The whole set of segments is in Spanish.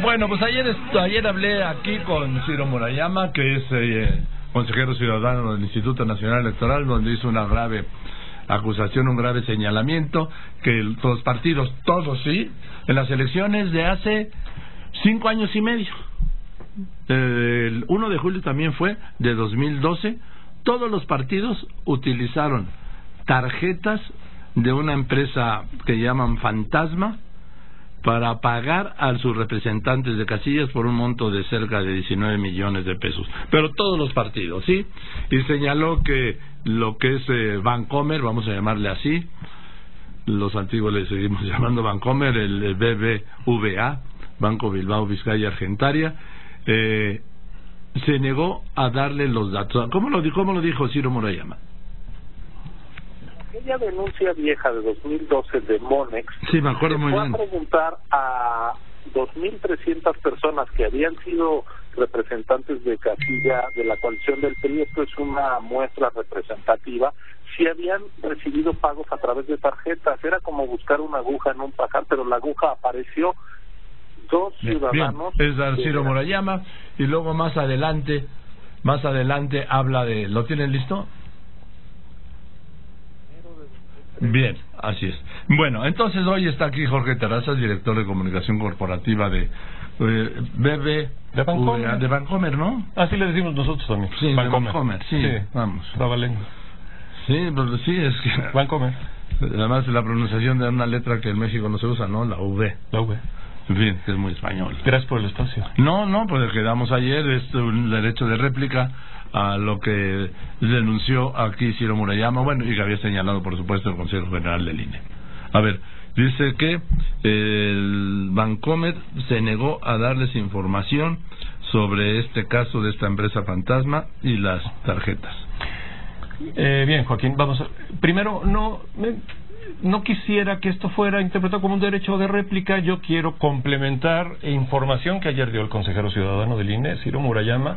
Bueno, pues ayer hablé aquí con Ciro Murayama, que es consejero ciudadano del Instituto Nacional Electoral, donde hizo una grave acusación, un grave señalamiento, que los partidos, todos sí, en las elecciones de hace 5 años y medio, el 1 de julio también fue, de 2012, todos los partidos utilizaron tarjetas de una empresa que llaman Fantasma para pagar a sus representantes de casillas por un monto de cerca de 19 millones de pesos. Pero todos los partidos, ¿sí? Y señaló que lo que es Bancomer, vamos a llamarle así, los antiguos le seguimos llamando Bancomer, el BBVA, Banco Bilbao Vizcaya Argentaria, se negó a darle los datos. ¿Cómo lo dijo Ciro Murayama? Aquella denuncia vieja de 2012 de Monex, sí, me acuerdo muy bien, fue a preguntar a 2.300 personas que habían sido representantes de casilla de la coalición del PRI, esto es una muestra representativa, si habían recibido pagos a través de tarjetas. Era como buscar una aguja en un pajar, pero la aguja apareció. Dos ciudadanos... Bien, es Ciro Murayama, y luego más adelante habla de... ¿Lo tienen listo? Bien, así es. Bueno, entonces hoy está aquí Jorge Terrazas, director de comunicación corporativa de de Bancomer, ¿no? Así le decimos nosotros también. Sí, Bancomer, sí, vamos. Trabalengua. Sí, pues sí, es que... Bancomer. Además la pronunciación de una letra que en México no se usa, ¿no? La V. La V. En fin, que es muy español. Gracias por el espacio. No, pues el que damos ayer es un derecho de réplica a lo que denunció aquí Ciro Murayama, bueno, y que había señalado, por supuesto, el Consejo General del INE. A ver, dice que el Bancomer se negó a darles información sobre este caso de esta empresa fantasma y las tarjetas. Bien, Joaquín, vamos a... Primero, no quisiera que esto fuera interpretado como un derecho de réplica. Yo quiero complementar información que ayer dio el consejero ciudadano del INE, Ciro Murayama,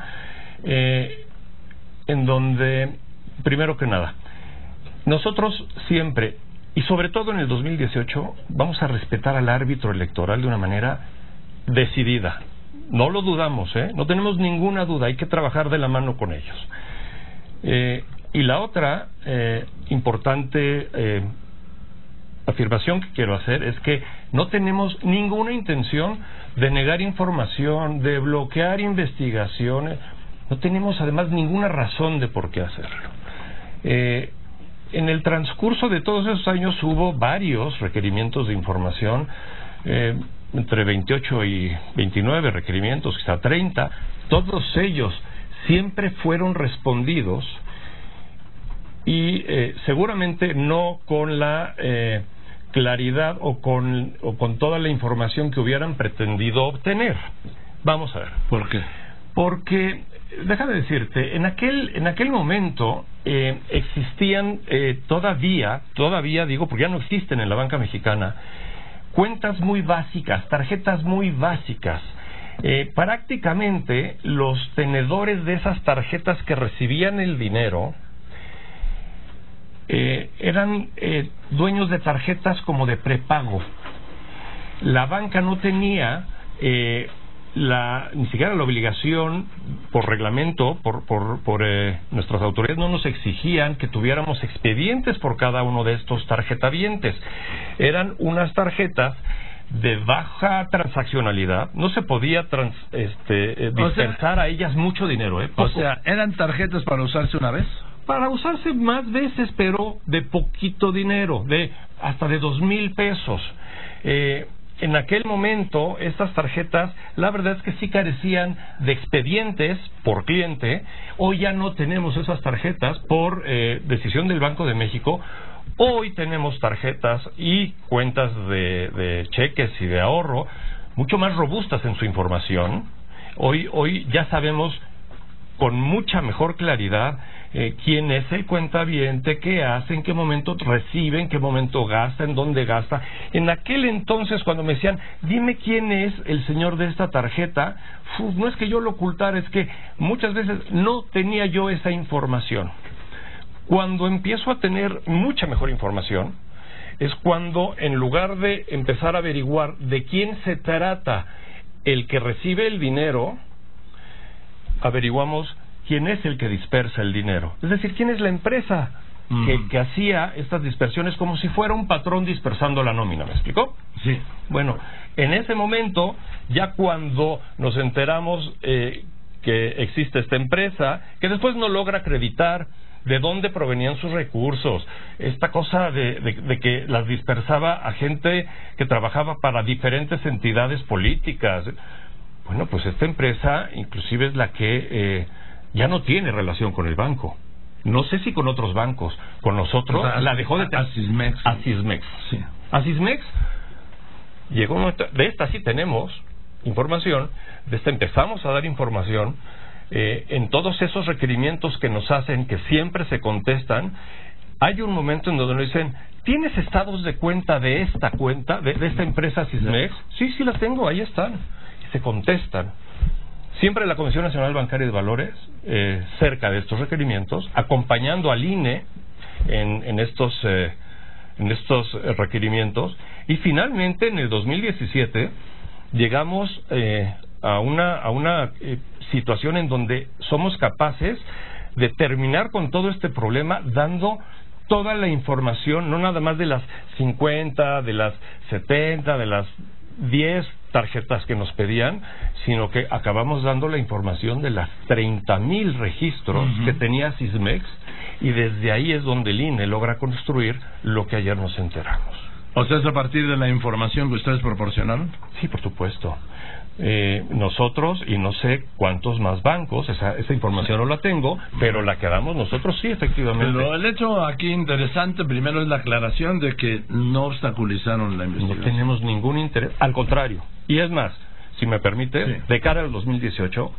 en donde, primero que nada, nosotros siempre, y sobre todo en el 2018, vamos a respetar al árbitro electoral de una manera decidida. No lo dudamos, no tenemos ninguna duda, hay que trabajar de la mano con ellos. Y la otra importante afirmación que quiero hacer es que no tenemos ninguna intención de negar información, de bloquear investigaciones. No tenemos además ninguna razón de por qué hacerlo. En el transcurso de todos esos años hubo varios requerimientos de información, entre 28 y 29 requerimientos, quizá 30. Todos ellos siempre fueron respondidos y seguramente no con la claridad o con toda la información que hubieran pretendido obtener. Vamos a ver. ¿Por qué? Porque, déjame decirte, en aquel momento existían todavía digo, porque ya no existen en la banca mexicana, cuentas muy básicas, tarjetas muy básicas. Prácticamente los tenedores de esas tarjetas que recibían el dinero eran dueños de tarjetas como de prepago. La banca no tenía ni siquiera la obligación, por reglamento, por nuestras autoridades no nos exigían que tuviéramos expedientes por cada uno de estos tarjetavientes. Eran unas tarjetas de baja transaccionalidad, no se podía dispensar a ellas mucho dinero. O sea, ¿eran tarjetas para usarse una vez? Para usarse más veces, pero de poquito dinero, hasta de 2,000 pesos. En aquel momento, estas tarjetas, la verdad es que sí carecían de expedientes por cliente. Hoy ya no tenemos esas tarjetas por decisión del Banco de México. Hoy tenemos tarjetas y cuentas de cheques y de ahorro mucho más robustas en su información. Hoy ya sabemos con mucha mejor claridad quién es el cuentaviente, qué hace, en qué momento recibe, en qué momento gasta, en dónde gasta. En aquel entonces, cuando me decían, dime quién es el señor de esta tarjeta, no es que yo lo ocultara, es que muchas veces no tenía yo esa información. Cuando empiezo a tener mucha mejor información, es cuando, en lugar de empezar a averiguar de quién se trata el que recibe el dinero, averiguamos quién es el que dispersa el dinero. Es decir, quién es la empresa que hacía estas dispersiones como si fuera un patrón dispersando la nómina. ¿Me explicó? Sí. Bueno, en ese momento, ya cuando nos enteramos que existe esta empresa, que después no logra acreditar de dónde provenían sus recursos, esta cosa de que las dispersaba a gente que trabajaba para diferentes entidades políticas. Bueno, pues esta empresa inclusive es la que ya no tiene relación con el banco. No sé si con otros bancos. Con nosotros, o sea, la dejó de tener. Asismex. Sí. Asismex llegó un momento, de esta sí tenemos información, de esta empezamos a dar información. En todos esos requerimientos que nos hacen, que siempre se contestan, hay un momento en donde nos dicen: ¿tienes estados de cuenta de esta empresa Asismex? Sí, sí las tengo, ahí están. Y se contestan. Siempre la Comisión Nacional Bancaria de Valores, cerca de estos requerimientos, acompañando al INE en estos requerimientos. Y finalmente, en el 2017, llegamos a una situación en donde somos capaces de terminar con todo este problema, dando toda la información, no nada más de las 50, de las 70, de las 10 tarjetas que nos pedían, sino que acabamos dando la información de las 30,000 registros que tenía Asismex, y desde ahí es donde el INE logra construir lo que ayer nos enteramos. O sea, ¿es a partir de la información que ustedes proporcionaron? Sí, por supuesto. Nosotros, y no sé cuántos más bancos, esa información no la tengo, pero la que damos nosotros sí, efectivamente. Pero el hecho aquí interesante primero es la aclaración de que no obstaculizaron la investigación. No tenemos ningún interés, al contrario. Y es más, si me permite, sí, de cara al 2018,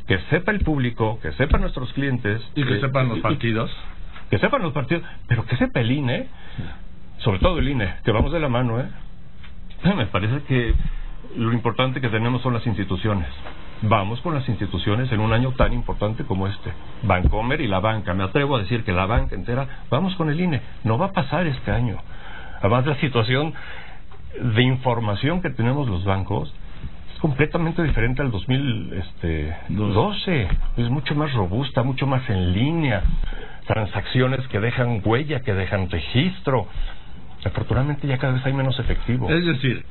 que sepa el público, que sepan nuestros clientes, y que sepan los partidos, que sepan los partidos, pero que sepa el INE, sobre todo el INE, que vamos de la mano. Me parece que lo importante que tenemos son las instituciones. Vamos con las instituciones en un año tan importante como este. Bancomer y la banca, me atrevo a decir que la banca entera, vamos con el INE. No va a pasar este año. Además, la situación de información que tenemos los bancos es completamente diferente al 2012. Es mucho más robusta, mucho más en línea. Transacciones que dejan huella, que dejan registro. Afortunadamente ya cada vez hay menos efectivo. Es decir,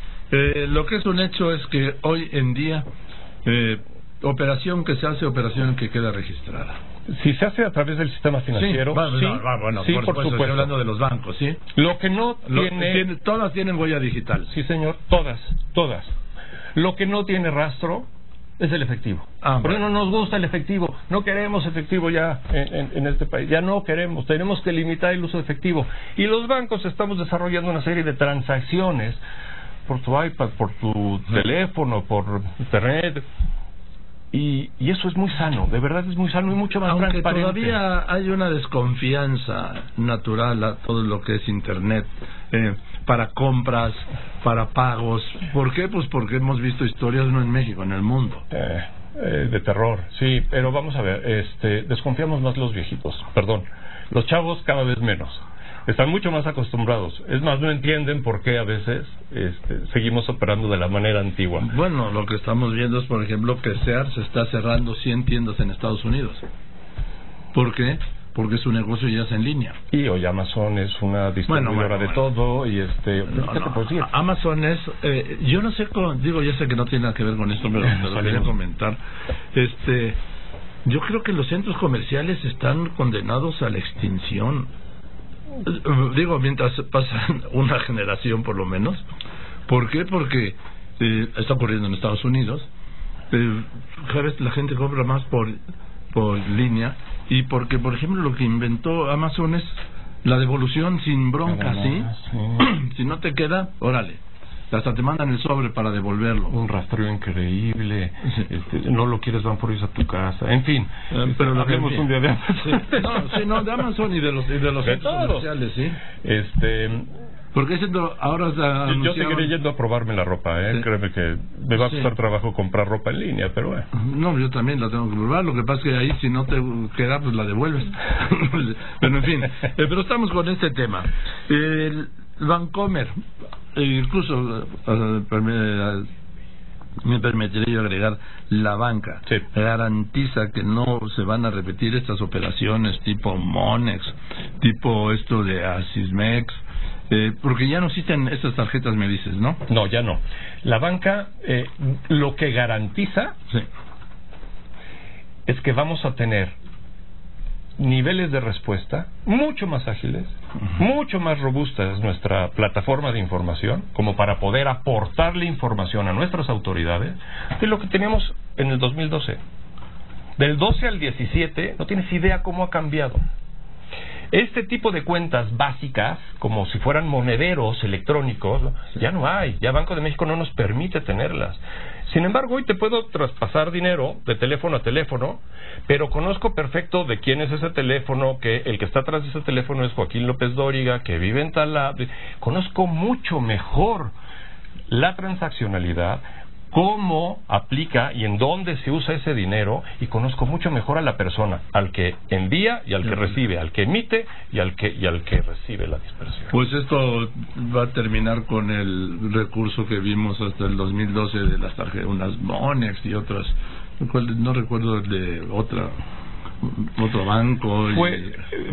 lo que es un hecho es que hoy en día operación que se hace, operación que queda registrada. Si se hace a través del sistema financiero, sí, bueno, sí, por supuesto. Estoy hablando de los bancos, ¿sí? Lo que no tiene... Todas tienen huella digital. Sí, señor, todas. Lo que no tiene rastro es el efectivo. Porque no nos gusta el efectivo, no queremos efectivo ya en este país, ya no queremos, tenemos que limitar el uso de efectivo. Y los bancos estamos desarrollando una serie de transacciones por tu iPad, por tu teléfono, por internet, y eso es muy sano, de verdad es muy sano y mucho más aunque transparente. Todavía hay una desconfianza natural a todo lo que es internet, para compras, para pagos. ¿Por qué? Pues porque hemos visto historias no en México, en el mundo. De terror, sí, pero vamos a ver, desconfiamos más los viejitos, los chavos cada vez menos. Están mucho más acostumbrados. Es más, no entienden por qué a veces seguimos operando de la manera antigua. Bueno, lo que estamos viendo es, por ejemplo, que Sears está cerrando 100 tiendas en Estados Unidos. ¿Por qué? Porque su negocio ya es en línea. Y hoy Amazon es una distribuidora de todo, y Amazon es... yo no sé, ya sé que no tiene nada que ver con esto, pero me lo quería comentar. Yo creo que los centros comerciales están condenados a la extinción. Mientras pasa una generación por lo menos. ¿Por qué? Porque está ocurriendo en Estados Unidos. Cada vez la gente compra más por línea, y porque, por ejemplo, lo que inventó Amazon es la devolución sin bronca, ¿sí? Si no te queda, órale, hasta te mandan el sobre para devolverlo. Un rastreo increíble. No lo quieres, van por eso a tu casa. En fin, pero hablemos un día de Amazon. De Amazon y de los centros comerciales, ¿sí. Porque ahora yo seguiré yendo a probarme la ropa, sí. Créeme que me va a costar trabajo comprar ropa en línea, pero bueno. No, yo también la tengo que probar. Lo que pasa es que ahí, si no te queda, pues la devuelves. Pero en fin, pero estamos con este tema. El Bancomer, incluso me permitiría agregar, la banca garantiza que no se van a repetir estas operaciones tipo Monex, tipo esto de Asismex, porque ya no existen estas tarjetas, me dices, ¿no? No, ya no. La banca lo que garantiza es que vamos a tener niveles de respuesta mucho más ágiles, mucho más robusta es nuestra plataforma de información, como para poder aportarle información a nuestras autoridades, de lo que teníamos en el 2012. Del 12 al 17, no tienes idea cómo ha cambiado. Este tipo de cuentas básicas, como si fueran monederos electrónicos, ya no hay. Ya Banco de México no nos permite tenerlas. Sin embargo, hoy te puedo traspasar dinero de teléfono a teléfono, pero conozco perfecto de quién es ese teléfono, que el que está atrás de ese teléfono es Joaquín López Dóriga, que vive en Talavera. Conozco mucho mejor la transaccionalidad, cómo aplica y en dónde se usa ese dinero, y conozco mucho mejor a la persona, al que envía y al que recibe, al que emite y al que recibe la dispersión. Pues esto va a terminar con el recurso que vimos hasta el 2012 de las tarjetas, unas Monex y otras, no recuerdo de otro banco.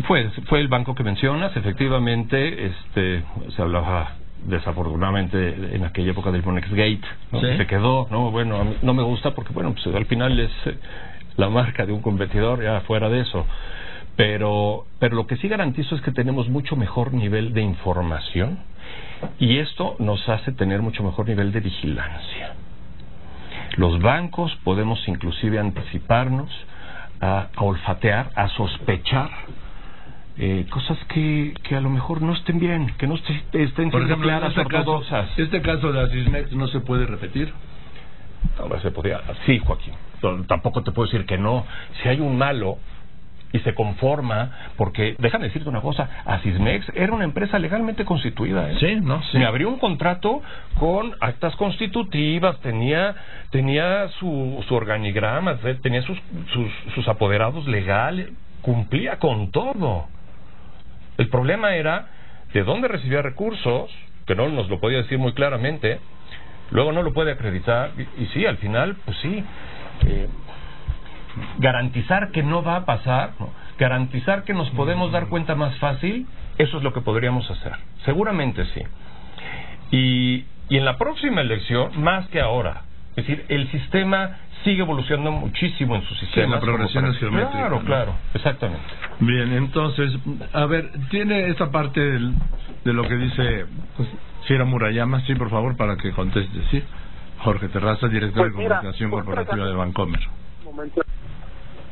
Fue el banco que mencionas, efectivamente, se hablaba desafortunadamente en aquella época del Monex Gate, ¿no? ¿Sí? Se quedó, no, bueno, a mí no me gusta porque, bueno, pues al final es la marca de un competidor, ya fuera de eso, pero lo que sí garantizo es que tenemos mucho mejor nivel de información, y esto nos hace tener mucho mejor nivel de vigilancia. Los bancos podemos inclusive anticiparnos a olfatear, a sospechar cosas que a lo mejor no estén bien, que no estén por ejemplo, claras, ortodoxas. Este caso de Asismex no se puede repetir. No, se podía. Sí, Joaquín. Tampoco te puedo decir que no. Si hay un malo y se conforma, porque déjame decirte una cosa, Asismex era una empresa legalmente constituida, ¿eh? Sí, ¿no? Sí. Me abrió un contrato con actas constitutivas, tenía su organigrama, tenía sus apoderados legales, cumplía con todo. El problema era de dónde recibía recursos, que no nos lo podía decir muy claramente, luego no lo puede acreditar, y sí, al final, pues sí, garantizar que no va a pasar, ¿no? Garantizar que nos podemos dar cuenta más fácil, eso es lo que podríamos hacer, seguramente sí. Y en la próxima elección, más que ahora, es decir, el sistema sigue evolucionando muchísimo en su sistema. Sí, la progresión es geométrica. Claro, ¿no? claro, exactamente. Bien, entonces, a ver, tiene esta parte de lo que dice Ciro Murayama, sí, por favor, para que conteste, ¿sí? Jorge Terraza, director de Comunicación Corporativa de Bancomer.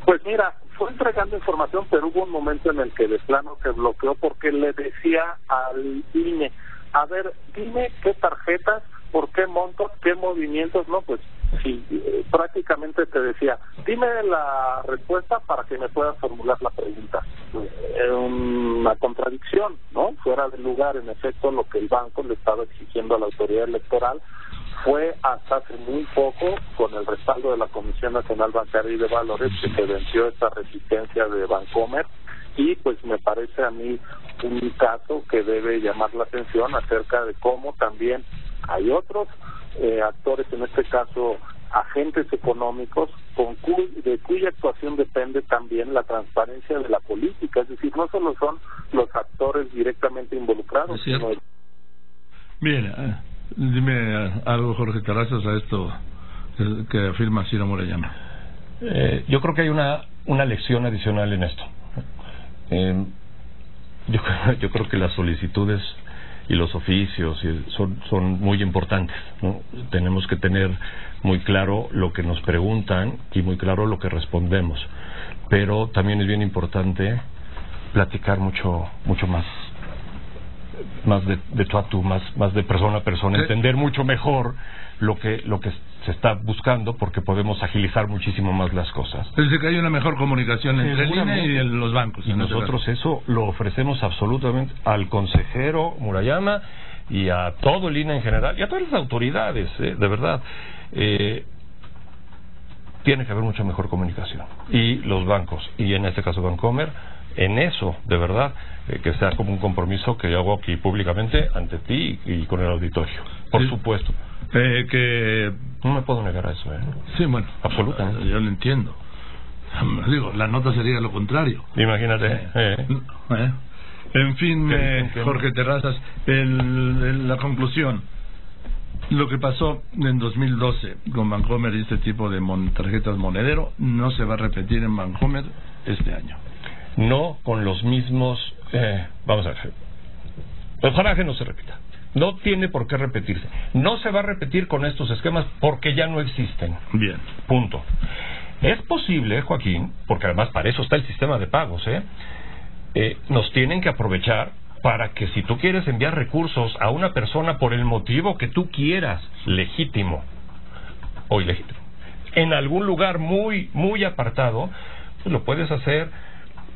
Pues mira, fue entregando información, pero hubo un momento en el que de plano se bloqueó porque le decía al INE, a ver, dime qué tarjetas, por qué montos, qué movimientos, no, pues sí, prácticamente te decía, dime la respuesta para que me puedas formular la pregunta. Una contradicción, ¿no? Fuera de lugar, en efecto, lo que el banco le estaba exigiendo a la autoridad electoral fue hasta hace muy poco, con el respaldo de la Comisión Nacional Bancaria y de Valores, que se venció esta resistencia de Bancomer, y pues me parece a mí un caso que debe llamar la atención acerca de cómo también hay otros actores, en este caso agentes económicos, de cuya actuación depende también la transparencia de la política, es decir, no solo son los actores directamente involucrados, sino... Bien, dime algo, Jorge Terrazas, a esto que afirma Ciro Murayama. Yo creo que hay una lección adicional en esto. Yo creo que las solicitudes y los oficios son muy importantes, ¿no? Tenemos que tener muy claro lo que nos preguntan y muy claro lo que respondemos, pero también es bien importante platicar mucho más de tú a tú, más de persona a persona, ¿sí? Entender mucho mejor lo que se está buscando, porque podemos agilizar muchísimo más las cosas. Es decir, que hay una mejor comunicación entre el INE y los bancos. Y nosotros eso lo ofrecemos absolutamente al consejero Murayama y a todo el INE en general y a todas las autoridades, de verdad. Tiene que haber mucha mejor comunicación. Y los bancos, y en este caso Bancomer, en eso, de verdad, que sea como un compromiso que yo hago aquí públicamente ante ti y con el auditorio. Por supuesto. Que No me puedo negar a eso, Sí, bueno, absolutamente. yo lo entiendo. Digo, la nota sería lo contrario. Imagínate. En fin, Jorge Terrazas, la conclusión. Lo que pasó en 2012 con Bancomer y este tipo de tarjetas monedero no se va a repetir en Bancomer este año. No con los mismos... vamos a ver. Ojalá que no se repita. No tiene por qué repetirse. No se va a repetir con estos esquemas porque ya no existen. Bien. Punto. Es posible, Joaquín, porque además para eso está el sistema de pagos, nos tienen que aprovechar para que si tú quieres enviar recursos a una persona por el motivo que tú quieras, legítimo o ilegítimo, en algún lugar muy, muy apartado, pues lo puedes hacer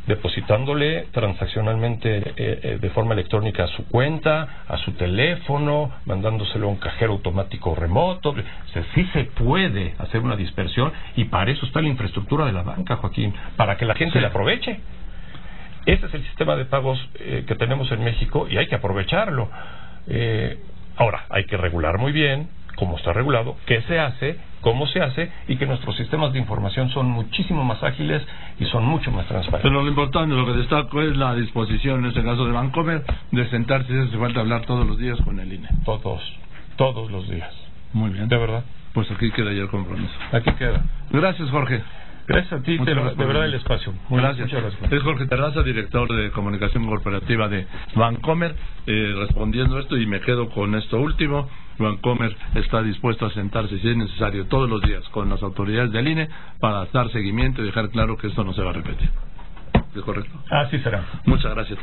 depositándole transaccionalmente de forma electrónica a su cuenta, a su teléfono, mandándoselo a un cajero automático remoto. O sea, sí se puede hacer una dispersión y para eso está la infraestructura de la banca, Joaquín, para que la gente la aproveche. Ese es el sistema de pagos que tenemos en México y hay que aprovecharlo. Ahora, hay que regular muy bien cómo está regulado, qué se hace, cómo se hace, y que nuestros sistemas de información son muchísimo más ágiles y son mucho más transparentes. Pero lo importante, lo que destaco es la disposición, en este caso de Bancomer, de sentarse si hace falta hablar todos los días con el INE. Todos los días. Muy bien. De verdad. Pues aquí queda ya el compromiso. Aquí queda. Gracias, Jorge. Gracias a ti, de verdad, el espacio. Gracias. Muchas gracias. Es Jorge Terraza, director de comunicación corporativa de Bancomer, respondiendo esto, y me quedo con esto último. Bancomer está dispuesto a sentarse, si es necesario, todos los días con las autoridades del INE para dar seguimiento y dejar claro que esto no se va a repetir. ¿Es correcto? Así será. Muchas gracias.